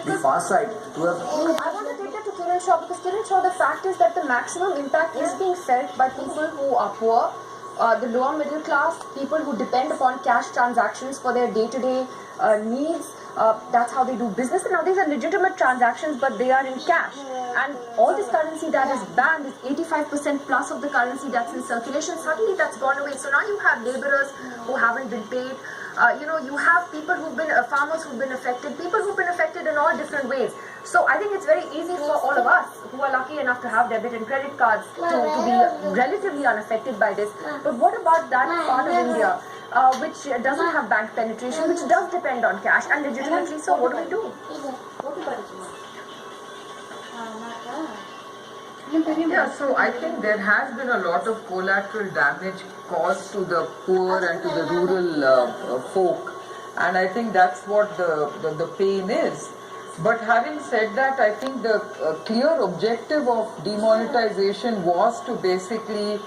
the far side to have... I want to take that to Kiran Shaw, because Kiran Shaw, the fact is that the maximum impact is being felt by people who are poor, the lower middle class, people who depend upon cash transactions for their day-to-day needs. That's how they do business. And now these are legitimate transactions, but they are in cash. And all this currency that is banned is 85% plus of the currency that's in circulation. Suddenly that's gone away. So now you have laborers who haven't been paid. You have people who've been, farmers who've been affected, people who've been affected in all different ways. So I think it's very easy for all of us who are lucky enough to have debit and credit cards to be relatively unaffected by this. But what about that part of India which doesn't have bank penetration, which does depend on cash and legitimately? So what do we do? Yeah, so I think there has been a lot of collateral damage caused to the poor and to the rural folk, and I think that's what the pain is. But having said that, I think the clear objective of demonetization was to basically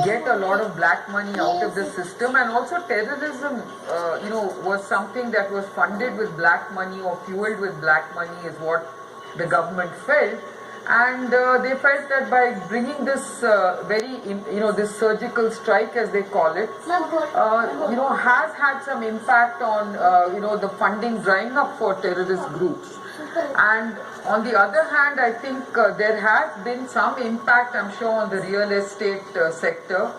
get a lot of black money out of the system, and also terrorism, was something that was funded with black money or fueled with black money is what the government felt. And they felt that by bringing this this surgical strike, as they call it, has had some impact on, the funding drying up for terrorist groups. And on the other hand, I think there has been some impact, I'm sure, on the real estate sector.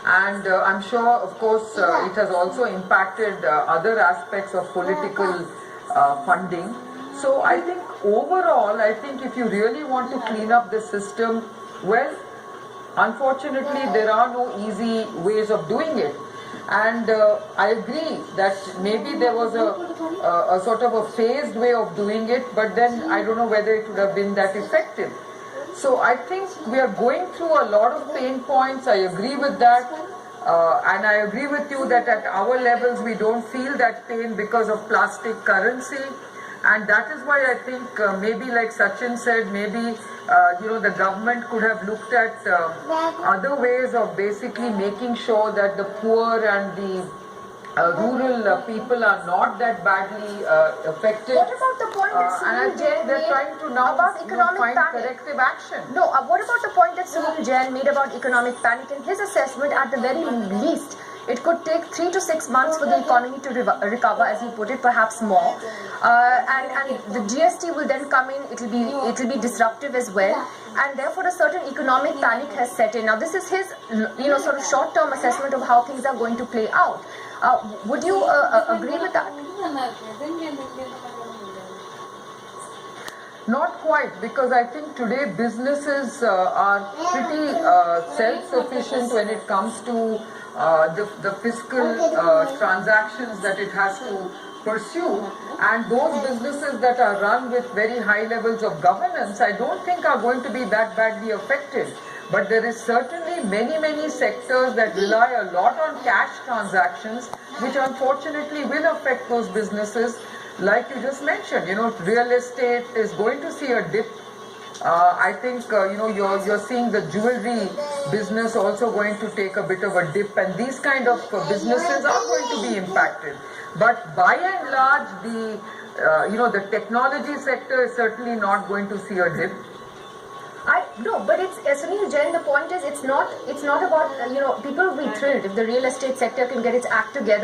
And I'm sure, of course, it has also impacted other aspects of political funding. So I think overall, if you really want to clean up the system, well, unfortunately, there are no easy ways of doing it. And I agree that maybe there was a sort of a phased way of doing it, but then I don't know whether it would have been that effective. So I think we are going through a lot of pain points. I agree with that. And I agree with you that at our levels we don't feel that pain because of plastic currency. And that is why I think maybe, like Sachin said, maybe the government could have looked at other ways of basically making sure that the poor and the rural people are not that badly affected. What about the point that Sunil Jain they're made trying to now about economic find panic? corrective action. No, what about the point that Sunil Jain made about economic panic? In his assessment, at the very least, it could take 3 to 6 months for the economy to recover, as he put it, perhaps more. And the GST will then come in. It will be disruptive as well, and therefore a certain economic panic has set in. Now, this is his sort of short-term assessment of how things are going to play out. Would you agree with that? Not quite, because I think today businesses are pretty self-sufficient when it comes to the fiscal transactions that it has to pursue, and those businesses that are run with very high levels of governance, I don't think are going to be that badly affected. But there is certainly many sectors that rely a lot on cash transactions, which unfortunately will affect those businesses. Like you just mentioned, real estate is going to see a dip. I think you're seeing the jewelry business also going to take a bit of a dip, and these kind of businesses are going to be impacted. But by and large, the technology sector is certainly not going to see a dip. No, but it's Sunil Jain. The point is, it's not about people will be thrilled if the real estate sector can get its act together.